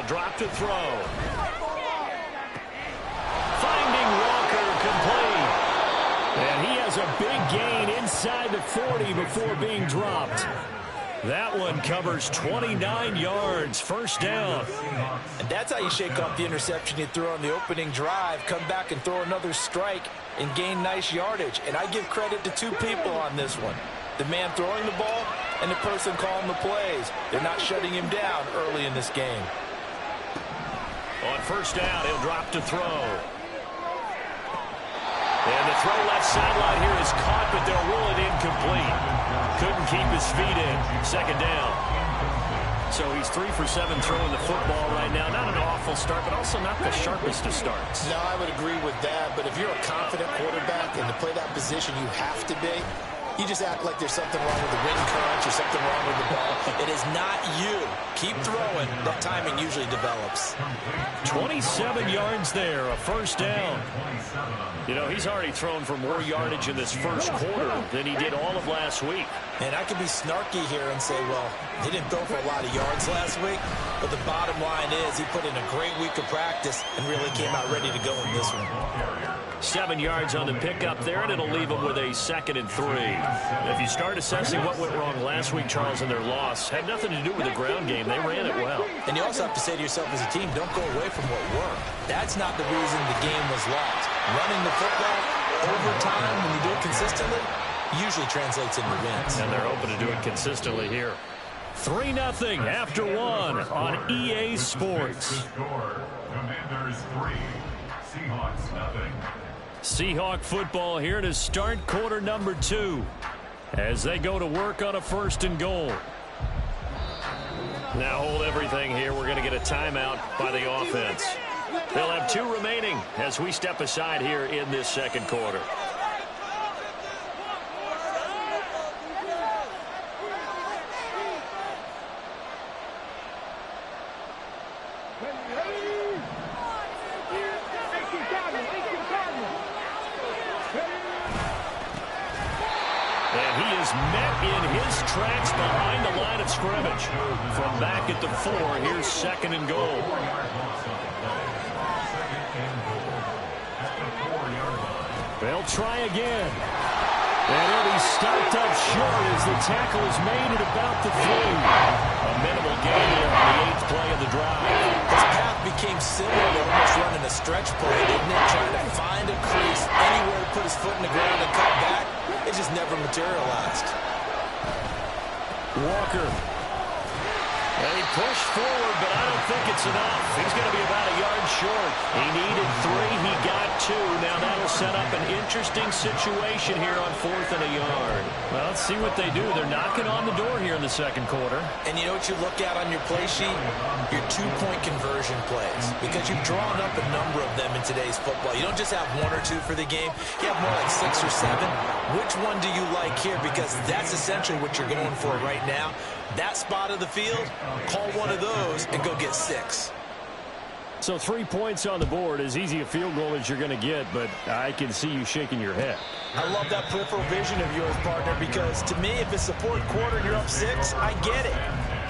drop to throw. Finding Walker complete. And he has a big gain inside the 40 before being dropped. That one covers 29 yards, first down. And that's how you shake off the interception you threw on the opening drive, come back and throw another strike and gain nice yardage. And I give credit to two people on this one. The man throwing the ball and the person calling the plays. They're not shutting him down early in this game. On first down, he'll drop to throw. And the throw left sideline here is caught, but they'll rule it incomplete. Couldn't keep his feet in. Second down. So he's 3 for 7 throwing the football right now. Not an awful start, but also not the sharpest of starts. No, I would agree with that. But if you're a confident quarterback and to play that position, you have to be. You just act like there's something wrong with the wind current or something wrong with the ball. It is not you. Keep throwing. That timing usually develops. 27 yards there, a first down. You know, he's already thrown for more yardage in this first quarter than he did all of last week. And I could be snarky here and say, well, he didn't throw for a lot of yards last week. But the bottom line is he put in a great week of practice and really came out ready to go in this one. 7 yards on the pickup there, and it'll leave them with a 2nd and 3. If you start assessing what went wrong last week, Charles, in their loss, had nothing to do with the ground game. They ran it well. And you also have to say to yourself as a team, don't go away from what worked. That's not the reason the game was lost. Running the football over time, when you do it consistently, usually translates into wins. And they're open to do it consistently here. 3-0 after 1 on EA Sports. Commanders 3, Seahawks 0. Seahawk football here to start quarter number 2 as they go to work on a 1st and goal. Now hold everything here. We're going to get a timeout by the offense. They'll have 2 remaining as we step aside here in this second quarter. Met in his tracks behind the line of scrimmage. From back at the 4, here's 2nd and goal. They'll try again. And he'll be stopped up short as the tackle is made at about the 3. A minimal gain here on the 8th play of the drive. His path became similar to almost running a stretch play, didn't it? Trying to find a crease, anywhere to put his foot in the ground and cut back. It just never materialized. Walker. They push forward, but I don't think it's enough. He's going to be about a yard short. He needed 3. He got 2. Now that'll set up an interesting situation here on 4th and a yard. Well, let's see what they do. They're knocking on the door here in the second quarter. And you know what you look at on your play sheet? Your 2-point conversion plays. Because you've drawn up a number of them in today's football. You don't just have 1 or 2 for the game. You have more like 6 or 7. Which one do you like here? Because that's essentially what you're going for right now. That spot of the field, call one of those and go get 6. So 3 points on the board, as easy a field goal as you're going to get, but I can see you shaking your head. I love that peripheral vision of yours, partner, because to me, if it's the 4th quarter and you're up 6, I get it.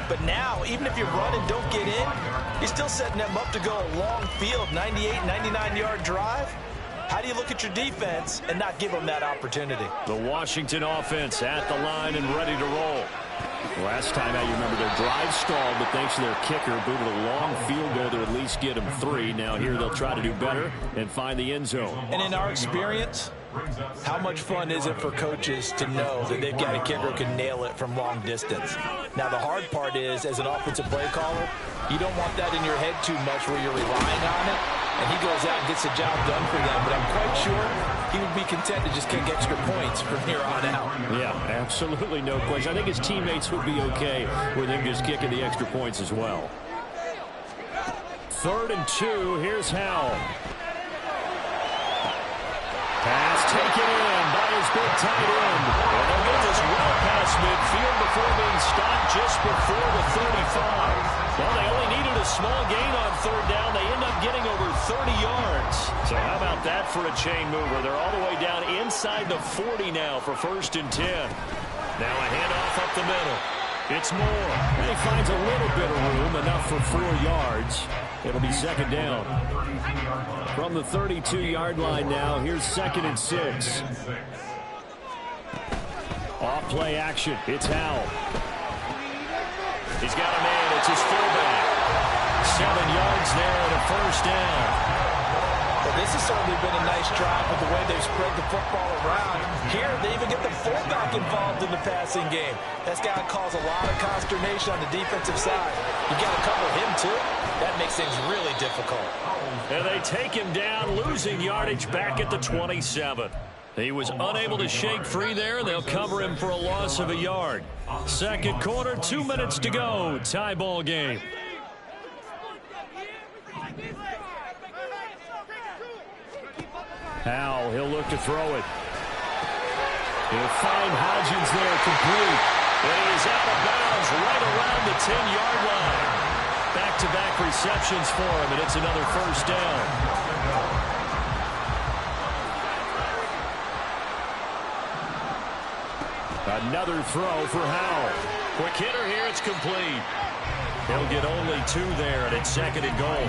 But now, even if you run and don't get in, you're still setting them up to go a long field, 98, 99-yard drive. How do you look at your defense and not give them that opportunity? The Washington offense at the line and ready to roll. Last time out, you remember their drive stalled, but thanks to their kicker, booted a long field goal to at least get them 3. Now here they'll try to do better and find the end zone. And in our experience, how much fun is it for coaches to know that they've got a kicker who can nail it from long distance? Now the hard part is, as an offensive play caller, you don't want that in your head too much where you're relying on it, and he goes out and gets the job done for them. But I'm quite sure he would be content to just kick extra points from here on out. Yeah, absolutely no question. I think his teammates would be okay with him just kicking the extra points as well. 3rd and 2, here's Howell. Pass taken in by his big tight end. And they'll get this well past midfield before being stopped just before the 35. Well, they only needed a small gain on 3rd down. They end up getting over 30 yards. So how about that for a chain mover? They're all the way down inside the 40 now for 1st and 10. Now a handoff up the middle. It's Moore. And he finds a little bit of room, enough for 4 yards. It'll be second down. From the 32-yard line now, here's 2nd and 6. Off play action. It's Howell. He's got a man. It's his fullback. 7 yards there and a first down. Well, this has certainly been a nice drive with the way they've spread the football around. Here, they even get the fullback involved in the passing game. That's got to cause a lot of consternation on the defensive side. You got to cover him, too. That makes things really difficult. And they take him down, losing yardage back at the 27. He was unable to shake free there. They'll cover him for a loss of a yard. Second quarter, 2 minutes to go. Tie ball game. Howell, he'll look to throw it. He'll find Hodgins there, complete. And he is out of bounds right around the 10-yard line. Back-to-back receptions for him, and it's another first down. Another throw for Howell. Quick hitter here, it's complete. He'll get only 2 there, and it's 2nd and goal.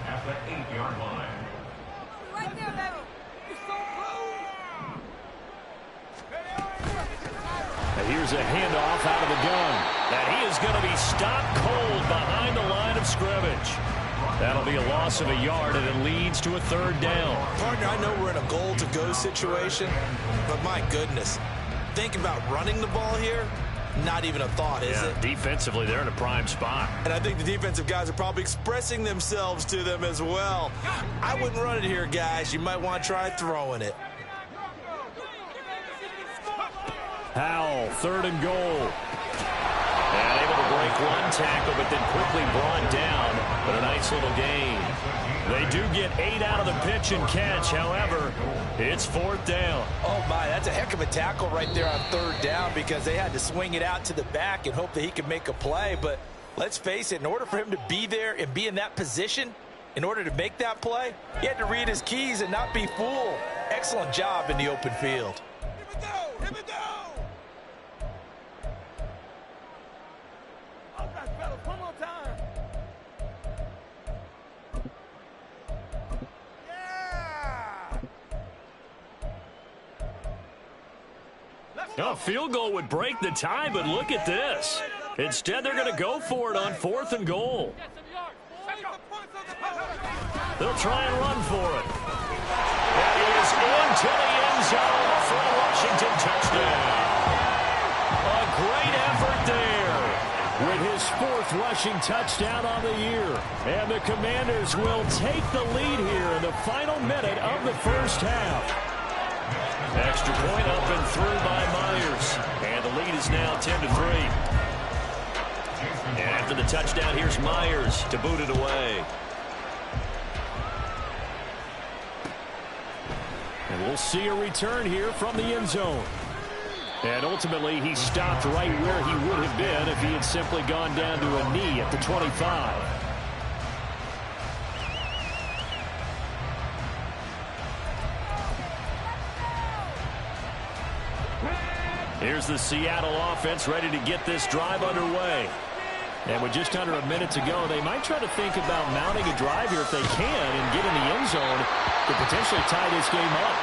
At the 8-yard line. Right there, Level. It's so close. And here's a handoff out of the gun. And he is going to be stopped cold behind the line of scrimmage. That'll be a loss of a yard, and it leads to a 3rd down. Partner, I know we're in a goal-to-go situation, but my goodness, think about running the ball here. Not even a thought, is it? Defensively, they're in a prime spot. And I think the defensive guys are probably expressing themselves to them as well. I wouldn't run it here, guys. You might want to try throwing it. Howell, 3rd and goal. And able to break one tackle, but then quickly brought down. But a nice little gain. They do get 8 out of the pitch and catch. However, it's 4th down. Oh, my, that's a heck of a tackle right there on 3rd down because they had to swing it out to the back and hope that he could make a play. But let's face it, in order for him to be there and be in that position, in order to make that play, he had to read his keys and not be fooled. Excellent job in the open field. Here we go. Here we go. All right, fellas, one more time. A field goal would break the tie, but look at this. Instead, they're going to go for it on 4th and goal. They'll try and run for it. That is into the end zone for a Washington touchdown. A great effort there with his 4th rushing touchdown on the year. And the Commanders will take the lead here in the final minute of the first half. Extra point up and through by Myers. And the lead is now 10-3. And after the touchdown, here's Myers to boot it away. And we'll see a return here from the end zone. And ultimately, he stopped right where he would have been if he had simply gone down to a knee at the 25. Here's the Seattle offense ready to get this drive underway. And with just under a minute to go, they might try to think about mounting a drive here if they can and get in the end zone to potentially tie this game up.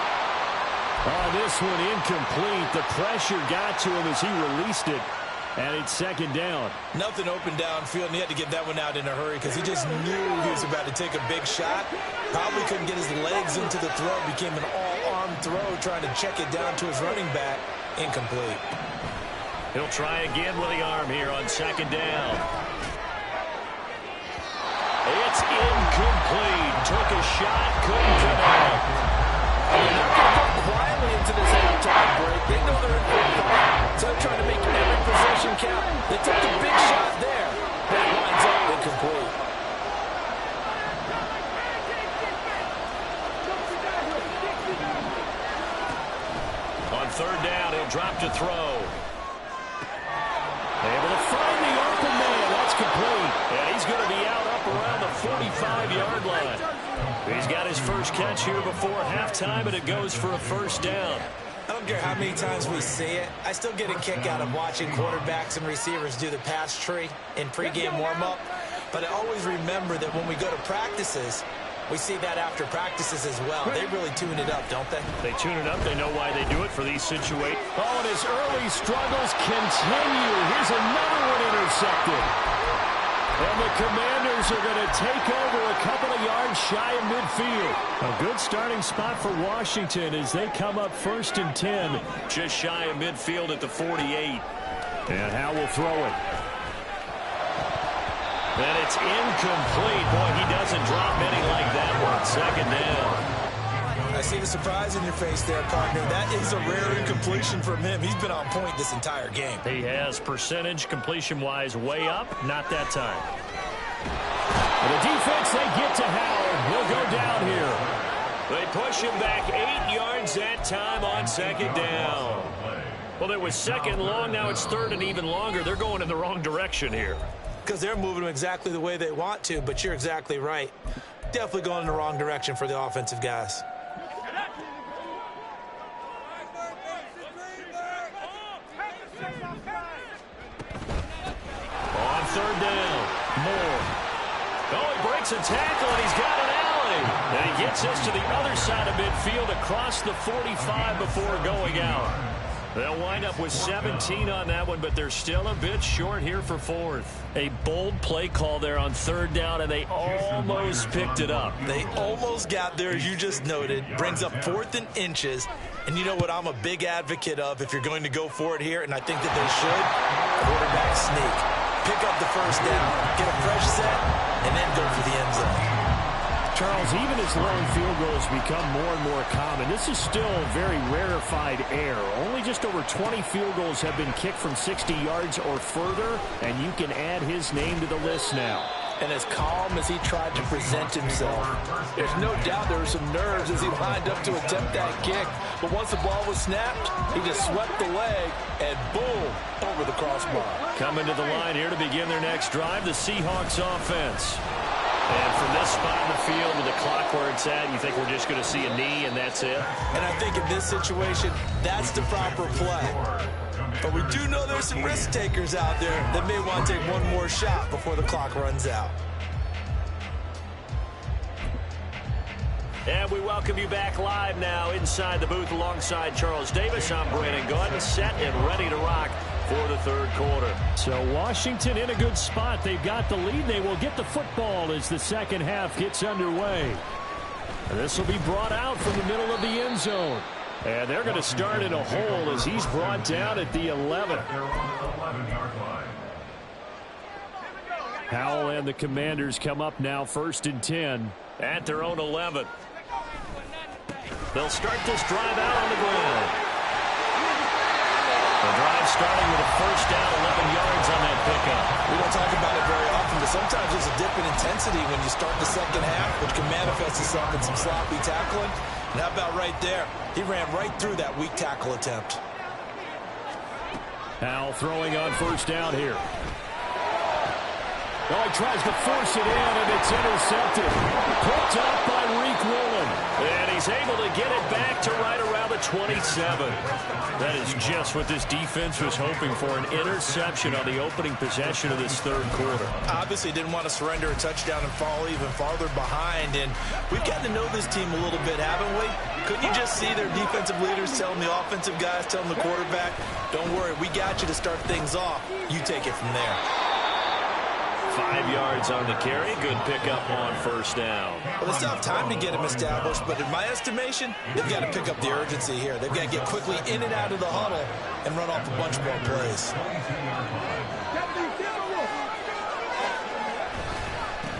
Oh, this one incomplete. The pressure got to him as he released it. And it's 2nd down. Nothing open downfield, and he had to get that one out in a hurry because he just knew he was about to take a big shot. Probably couldn't get his legs into the throw. Became an all-arm throw, trying to check it down to his running back. Incomplete. He'll try again with the arm here on 2nd down. It's incomplete. Took a shot, couldn't connect. They're not going to go quietly into this halftime break. They know they're in for a fight, so they're trying to make every possession count. They took a big shot there. That winds up incomplete. On 3rd down, he'll drop to throw. Able to find the open man. That's complete. And he's going to be out up around the 45-yard line. He's got his first catch here before halftime, and it goes for a first down. I don't care how many times we see it. I still get a kick out of watching quarterbacks and receivers do the pass tree in pregame warm-up. But I always remember that when we go to practices, we see that after practices as well. They really tune it up, don't they? They tune it up. They know why they do it for these situations. Oh, and his early struggles continue. Here's another one intercepted. And the Commanders are going to take over a couple of yards shy of midfield. A good starting spot for Washington as they come up 1st and 10. Just shy of midfield at the 48. And Howe will throw it. And it's incomplete. Boy, he doesn't drop many like that one. 2nd down. I see the surprise in your face there, partner. That is a rare incompletion from him. He's been on point this entire game. He has percentage completion-wise way up. Not that time. And the defense, they get to Howard. He'll go down here. They push him back 8 yards that time on 2nd down. Well, it was 2nd long. Now it's 3rd and even longer. They're going in the wrong direction here. Because they're moving them exactly the way they want to, but you're exactly right. Definitely going in the wrong direction for the offensive guys. On 3rd down, Moore. Oh, he breaks a tackle, and he's got an alley. And he gets us to the other side of midfield across the 45 before going out. They'll wind up with 17 on that one, but they're still a bit short here for 4th. A bold play call there on 3rd down, and they almost picked it up. They almost got there, as you just noted. Brings up 4th and inches. And you know what I'm a big advocate of if you're going to go for it here, and I think that they should? Quarterback sneak. Pick up the 1st down, get a fresh set, and then go for the end zone. Charles, even as long field goals become more and more common, this is still a very rarefied air. Only just over 20 field goals have been kicked from 60 yards or further, and you can add his name to the list now. And as calm as he tried to present himself, there's no doubt there were some nerves as he lined up to attempt that kick. But once the ball was snapped, he just swept the leg and boom, over the crossbar. Coming to the line here to begin their next drive, the Seahawks offense. And from this spot in the field with the clock where it's at, you think we're just going to see a knee and that's it? And I think in this situation, that's the proper play. But we do know there's some risk takers out there that may want to take one more shot before the clock runs out. And we welcome you back live now inside the booth alongside Charles Davis. I'm Brandon Gaudin, set and ready to rock for the 3rd quarter. So Washington in a good spot. They've got the lead. They will get the football as the 2nd half gets underway. And this will be brought out from the middle of the end zone. And they're going to start in a hole as he's brought down at the 11. Howell and the Commanders come up now 1st and 10 at their own 11. They'll start this drive out on the ground. The drive starting with a 1st down, 11 yards on that pickup. We don't talk about it very often, but sometimes there's a dip in intensity when you start the 2nd half, which can manifest itself in some sloppy tackling. And how about right there? He ran right through that weak tackle attempt. Howell throwing on 1st down here. Oh, he tries to force it in, and it's intercepted. Picked up by Reek Woolen. And he's able to get it back to right around the 27. That is just what this defense was hoping for, an interception on the opening possession of this 3rd quarter. Obviously didn't want to surrender a touchdown and fall even farther behind. And we've gotten to know this team a little bit, haven't we? Couldn't you just see their defensive leaders telling the offensive guys, telling the quarterback, don't worry, we got you to start things off. You take it from there. 5 yards on the carry. Good pickup on 1st down. Well, they still have time to get him established, but in my estimation, they've got to pick up the urgency here. They've got to get quickly in and out of the huddle and run off a bunch more plays.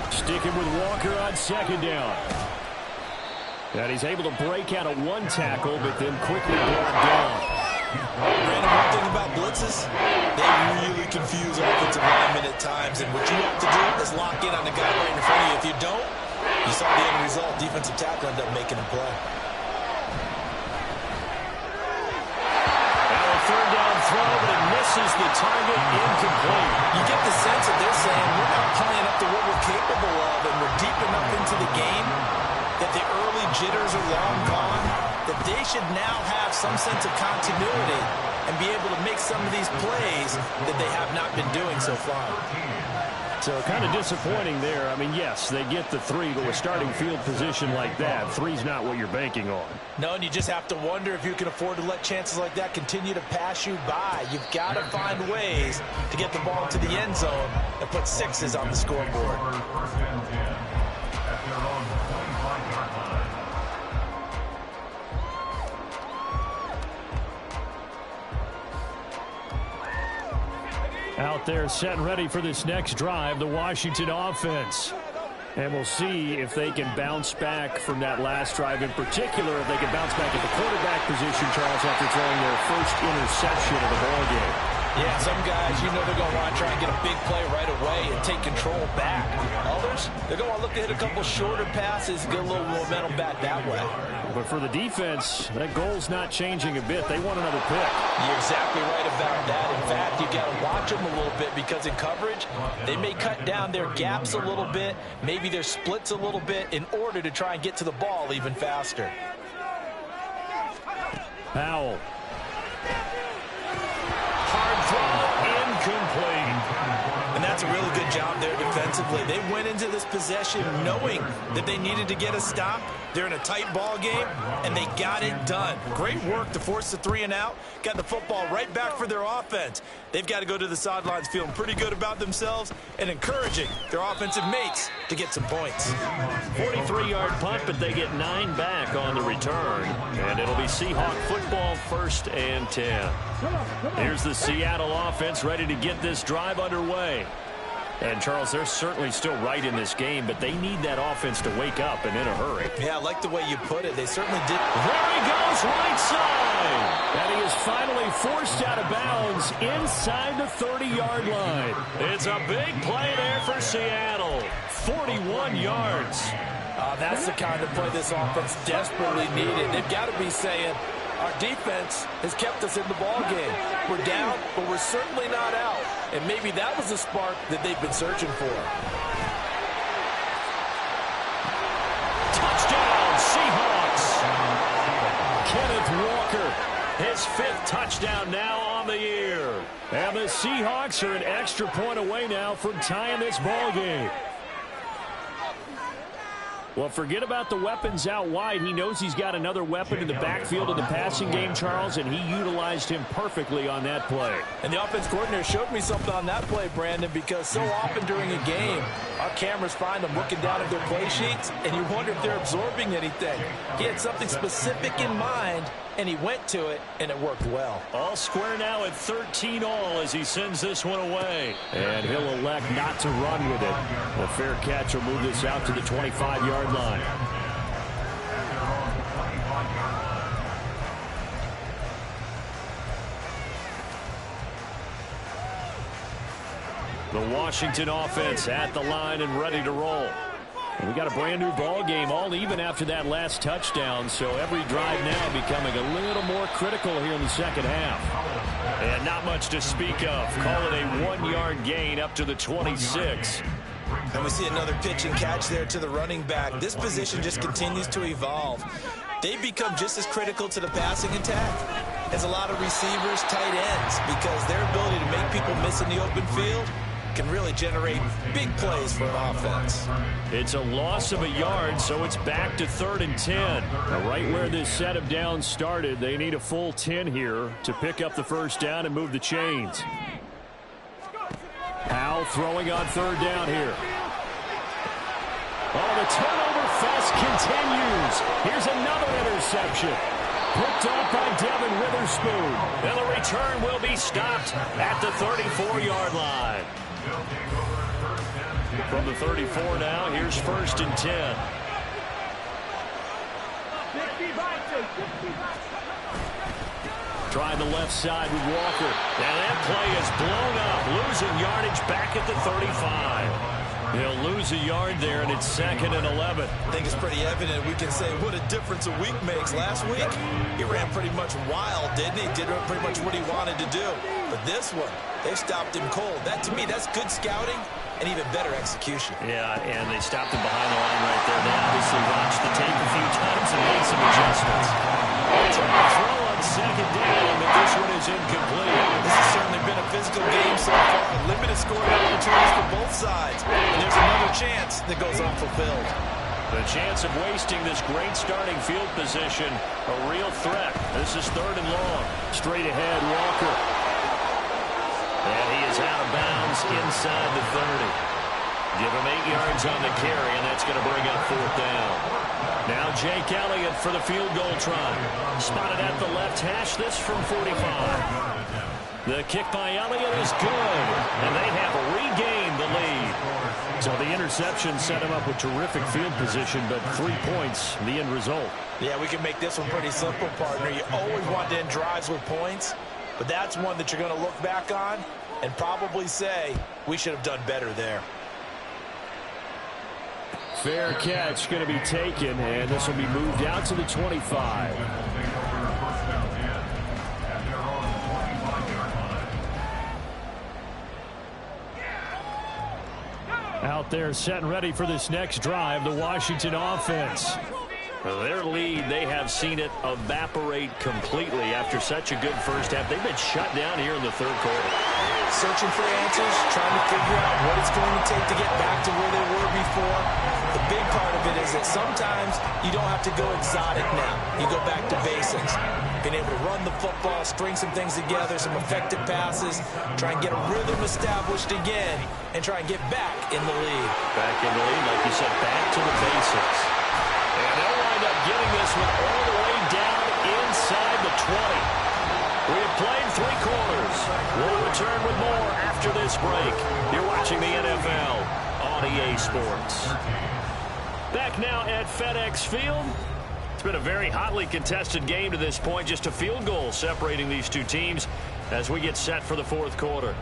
Sticking with Walker on 2nd down. And he's able to break out of one tackle, but then quickly brought down. Brandon, one thing about blitzes, they really confuse offensive linemen at times, and what you have to do is lock in on the guy right in front of you. If you don't, you saw the end result. Defensive tackle ended up making a play. Now a 3rd down throw, but it misses the target, incomplete. You get the sense that they're saying we're not playing up to what we're capable of, and we're deep enough into the game that the early jitters are long gone, that they should now have some sense of continuity and be able to make some of these plays that they have not been doing so far. So kind of disappointing there. I mean, yes, they get the 3, but with starting field position like that, 3's not what you're banking on. No, and you just have to wonder if you can afford to let chances like that continue to pass you by. You've got to find ways to get the ball to the end zone and put 6s on the scoreboard. First and 10 at their own 25-yard line. Out there set and ready for this next drive, the Washington offense. And we'll see if they can bounce back from that last drive, in particular, if they can bounce back at the quarterback position, Charles, after throwing their first interception of the ballgame. Yeah, some guys, you know they're going to want to try and get a big play right away and take control back. Others, they're going to look to hit a couple shorter passes, get a little momentum back that way. But for the defense, that goal's not changing a bit. They want another pick. You're exactly right about that. In fact, you've got to watch them a little bit because in coverage, they may cut down their gaps a little bit, maybe their splits a little bit in order to try and get to the ball even faster. Powell. Hard throw, incomplete. And that's a really good job there defensively. They went into this possession knowing that they needed to get a stop. They're in a tight ball game, and they got it done. Great work to force the 3 and out. Got the football right back for their offense. They've got to go to the sidelines feeling pretty good about themselves and encouraging their offensive mates to get some points. 43-yard punt, but they get 9 back on the return. And it'll be Seahawk football, 1st and 10. Here's the Seattle offense ready to get this drive underway. And, Charles, they're certainly still right in this game, but they need that offense to wake up and in a hurry. Yeah, I like the way you put it. They certainly did. There he goes, right side. And he is finally forced out of bounds inside the 30-yard line. It's a big play there for Seattle. 41 yards. That's the kind of play this offense desperately needed. They've got to be saying, our defense has kept us in the ball game. We're down, but we're certainly not out. And maybe that was the spark that they've been searching for. Touchdown, Seahawks. Kenneth Walker, his 5th touchdown now on the year. And the Seahawks are an extra point away now from tying this ball game. Well, forget about the weapons out wide. He knows he's got another weapon in the backfield of the passing game, Charles, and he utilized him perfectly on that play. And the offense coordinator showed me something on that play, Brandon, because so often during a game, our cameras find them looking down at their play sheets, and you wonder if they're absorbing anything. He had something specific in mind, and he went to it, and it worked well. All square now at 13 all as he sends this one away. And he'll elect not to run with it. The fair catch will move this out to the 25-yard line. The Washington offense at the line and ready to roll. And we got a brand new ball game, all even after that last touchdown. So every drive now becoming a little more critical here in the second half. And not much to speak of. Call it a 1-yard gain up to the 26. And we see another pitch and catch there to the running back. This position just continues to evolve. They become just as critical to the passing attack as a lot of receivers, tight ends, because their ability to make people miss in the open field can really generate big plays for an offense. It's a loss of a yard, so it's back to 3rd and 10. Now, right where this set of downs started, they need a full 10 here to pick up the first down and move the chains. Powell throwing on 3rd down here. Oh, the turnover fest continues. Here's another interception. Picked up by Devin Witherspoon. And the return will be stopped at the 34-yard line. From the 34 now, here's 1st and 10. Try the left side with Walker. And that play is blown up. Losing yardage back at the 35. He'll lose a yard there, and it's 2nd and 11. I think it's pretty evident. We can say what a difference a week makes. Last week, he ran pretty much wild, didn't he? Did pretty much what he wanted to do. But this one, they stopped him cold. That, to me, that's good scouting and even better execution. Yeah, and they stopped him behind the line right there. They obviously watched the tape a few times and made some adjustments. Throw on second down, but this one is incomplete. This has certainly been a physical game so far. Limited scoring opportunities for both sides. And there's another chance that goes unfulfilled. The chance of wasting this great starting field position, a real threat. This is 3rd and long. Straight ahead, Walker. And he is out of bounds inside the 30. Give him 8 yards on the carry, and that's going to bring up 4th down. Now Jake Elliott for the field goal try. Spotted at the left hash, this from 45. The kick by Elliott is good, and they have regained the lead. So the interception set him up with terrific field position, but 3 points, the end result. Yeah, we can make this one pretty simple, partner. You always want to end drives with points, but that's one that you're going to look back on and probably say, we should have done better there. Fair catch going to be taken, and this will be moved out to the 25. Out there set and ready for this next drive, the Washington offense. Their lead, they have seen it evaporate completely after such a good first half. They've been shut down here in the 3rd quarter. Searching for answers, trying to figure out what it's going to take to get back to where they were before. The big part of it is that sometimes you don't have to go exotic now. You go back to basics. Being able to run the football, string some things together, some effective passes, try and get a rhythm established again, and try and get back in the lead. Back in the lead, like you said, back to the basics. And they'll wind up getting this one all the way down inside the 20. We have played 3 quarters. We'll return with more after this break. You're watching the NFL on EA Sports. Back now at FedEx Field. It's been a very hotly contested game to this point. Just a field goal separating these two teams as we get set for the 4th quarter.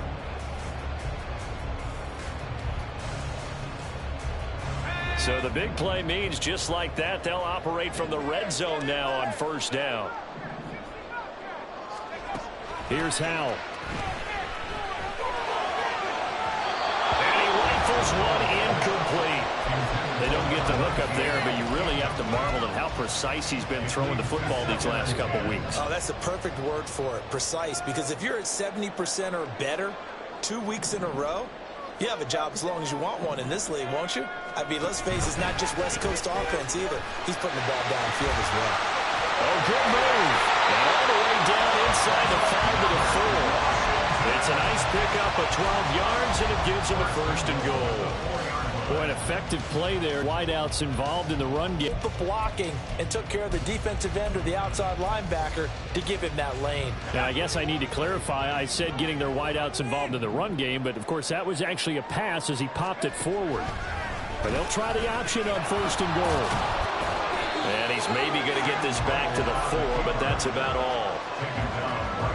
So the big play means just like that, they'll operate from the red zone now on 1st down. Here's Howell. And he rifles one incomplete. They don't get the hook up there, but you really have to marvel at how precise he's been throwing the football these last couple weeks. Oh, that's the perfect word for it, precise, because if you're at 70% or better 2 weeks in a row, you have a job as long as you want one in this league, won't you? I mean, let's face it, it's not just West Coast offense either. He's putting the ball downfield as well. Oh, good move. And all the way down inside the 5 to the 4. It's a nice pickup of 12 yards, and it gives him a 1st and goal. Boy, an effective play there. Wideouts involved in the run game. The blocking and took care of the defensive end or the outside linebacker to give him that lane. Now, I guess I need to clarify. I said getting their wideouts involved in the run game, but of course that was actually a pass as he popped it forward. But they'll try the option on 1st and goal. And he's maybe going to get this back to the 4, but that's about all.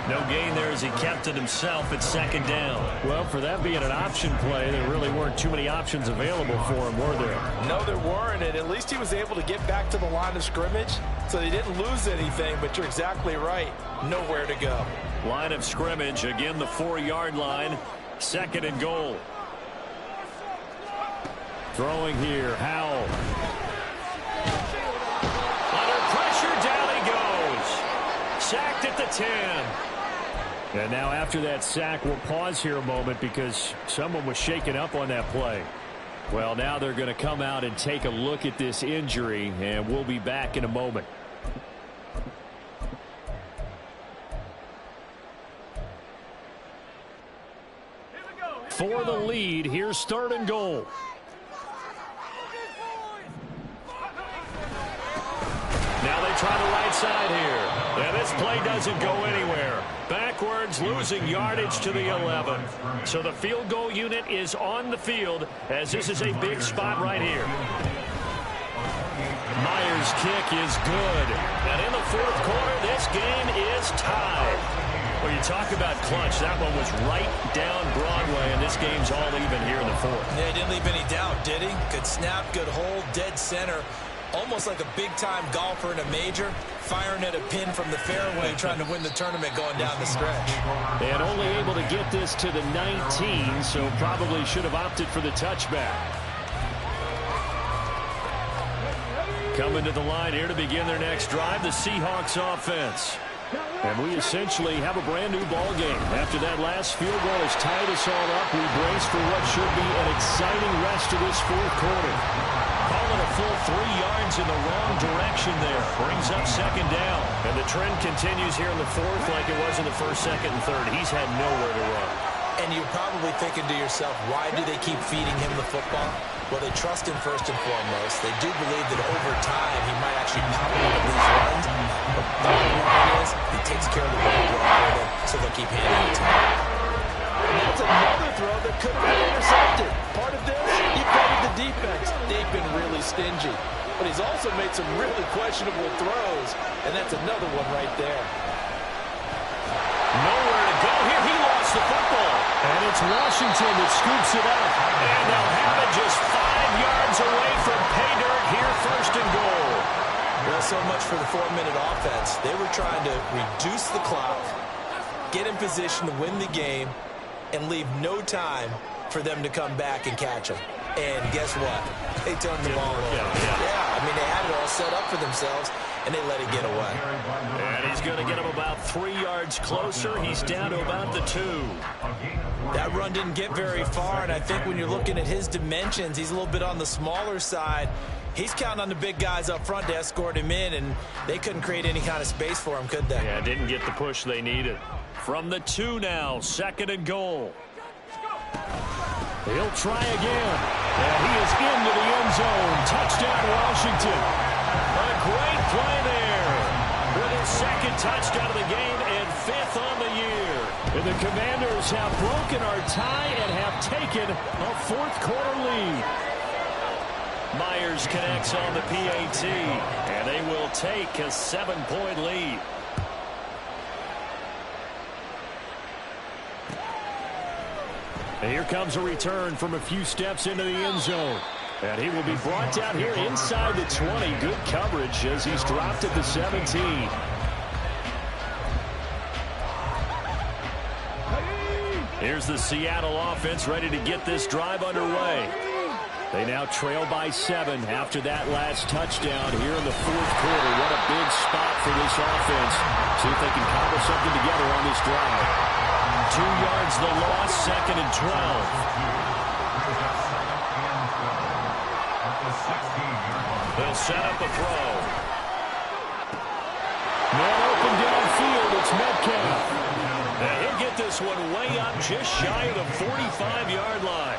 No gain there as he kept it himself at 2nd down. Well, for that being an option play, there really weren't too many options available for him, were there? No, there weren't, and at least he was able to get back to the line of scrimmage, so they didn't lose anything, but you're exactly right. Nowhere to go. Line of scrimmage, again the 4-yard line, 2nd and goal. Throwing here, Howell. Under pressure, down he goes. Sacked at the 10. And now after that sack, we'll pause here a moment because someone was shaken up on that play. Well, now they're going to come out and take a look at this injury, and we'll be back in a moment. For the lead, here's 3rd and goal. Now they try the right side here. And this play doesn't go anywhere. Backwards, losing yardage to the 11. So the field goal unit is on the field as this is a big spot right here. Myers' kick is good. And in the 4th quarter, this game is tied. Well, you talk about clutch. That one was right down Broadway, and this game's all even here in the 4th. Yeah, he didn't leave any doubt, did he? Good snap, good hold, dead center. Almost like a big-time golfer in a major, firing at a pin from the fairway, trying to win the tournament going down the stretch. And only able to get this to the 19, so probably should have opted for the touchback. Coming to the line here to begin their next drive, the Seahawks offense. And we essentially have a brand new ball game. After that last field goal has tied us all up, we brace for what should be an exciting rest of this fourth quarter. Calling a full 3 yards in the wrong direction there. Brings up second down. And the trend continues here in the fourth like it was in the first, second, and third. He's had nowhere to run. And you're probably thinking to yourself, why do they keep feeding him the football? Well, they trust him first and foremost. They do believe that over time he might actually pop one of these runs. But the bottom line is he takes care of the ball well for them, so they'll keep handing it to him. And that's another throw that could have been intercepted. Part of this, he credit the defense. They've been really stingy. But he's also made some really questionable throws, and that's another one right there. Nowhere to go here. He lost the football. And it's Washington that scoops it up. And they'll have it just 5 yards away from pay dirt here, first and goal. Well, so much for the 4-minute offense. They were trying to reduce the clock, get in position to win the game, and leave no time for them to come back and catch them. And guess what? They turned the ball over. Yeah, I mean, they had it all set up for themselves, and they let it get away. And he's going to get him about 3 yards closer. He's down to about the 2. That run didn't get very far, and I think when you're looking at his dimensions, he's a little bit on the smaller side. He's counting on the big guys up front to escort him in, and they couldn't create any kind of space for him, could they? Yeah, didn't get the push they needed. From the 2 now, second and goal. He'll try again. And he is into the end zone. Touchdown, Washington. A great play there. With his second touchdown of the game and 5th on the year. And the Commanders have broken our tie and have taken a fourth quarter lead. Myers connects on the PAT. And they will take a 7-point lead. And here comes a return from a few steps into the end zone. And he will be brought down here inside the 20. Good coverage as he's dropped at the 17. Here's the Seattle offense ready to get this drive underway. They now trail by 7 after that last touchdown here in the fourth quarter. What a big spot for this offense. See if they can cobble something together on this drive. 2 yards the loss, second and 12. They'll set up a throw. Man open downfield, it's Metcalf. And he'll get this one way up just shy of the 45-yard line.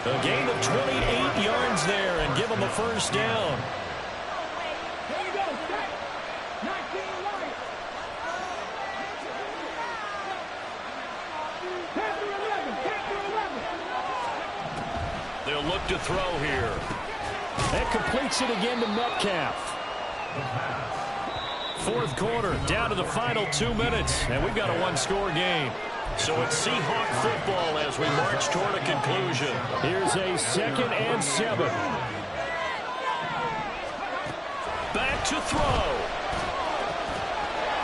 A gain of 28 yards there and give him a first down. They'll look to throw here. That completes it again to Metcalf. Fourth quarter, down to the final 2 minutes, and we've got a one-score game. So it's Seahawk football as we march toward a conclusion. Here's a 2nd and 7. Back to throw.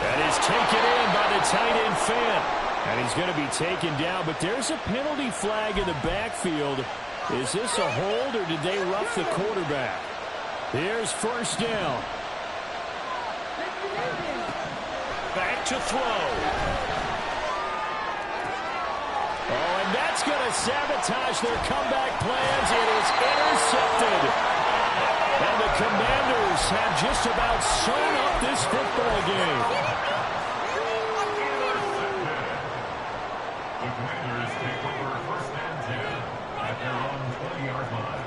That is taken in by the tight end Fant. And he's going to be taken down, but there's a penalty flag in the backfield. Is this a hold, or did they rough the quarterback? Here's first down. Back to throw. Oh, and that's going to sabotage their comeback plans. It is intercepted. And the Commanders have just about sewn up this football game. The Commanders take over first and 10 at their own 20-yard line.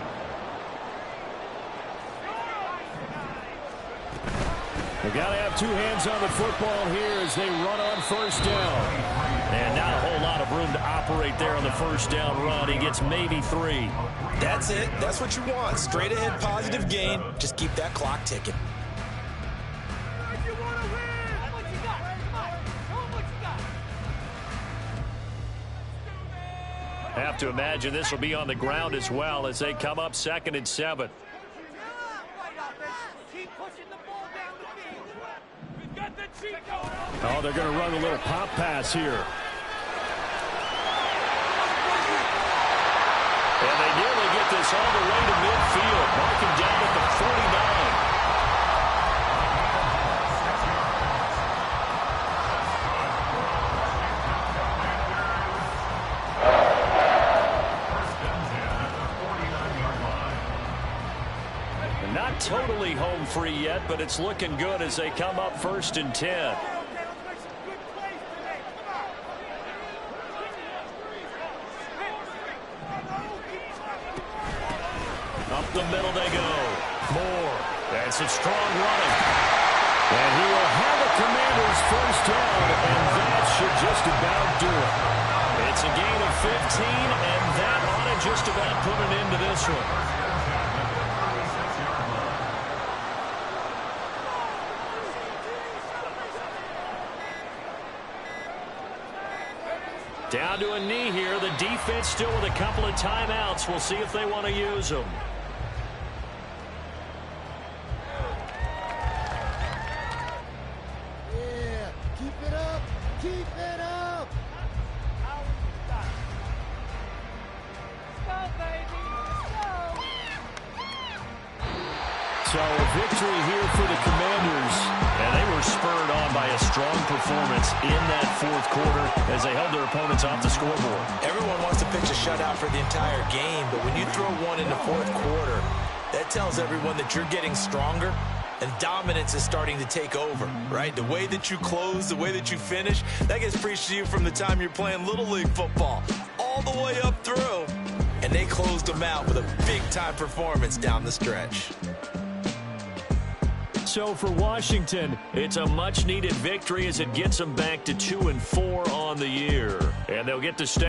They've got to have 2 hands on the football here as they run on first down. And not a whole lot of room to operate there on the first down run. He gets maybe 3. That's it. That's what you want. Straight ahead positive gain. Just keep that clock ticking. Have to imagine this will be on the ground as well as they come up 2nd and 7. Oh, they're going to run a little pop pass here. And they nearly get this all the way to midfield. Marking down at the 49. Not totally home free yet, but it's looking good as they come up 1st and 10. Up the middle they go. Moore. And some strong running. And he will have a Commanders first down, and that should just about do it. It's a gain of 15, and that ought to just about put an end to this one. Down to a knee here. The defense still with a couple of timeouts. We'll see if they want to use them. Yeah, keep it up. Keep it up. Let's go, baby. Let's go. So a victory here for the Commanders. And they were spurred on by a strong performance in that 4th quarter as they held their opponents off the scoreboard. Everyone wants to pitch a shutout for the entire game, but when you throw one in the 4th quarter, that tells everyone that you're getting stronger and dominance is starting to take over, right? The way that you close, the way that you finish, that gets preached to you from the time you're playing Little League football all the way up through. And they closed them out with a big-time performance down the stretch. So for Washington, it's a much-needed victory as it gets them back to 2-4 on the year. And they'll get to stay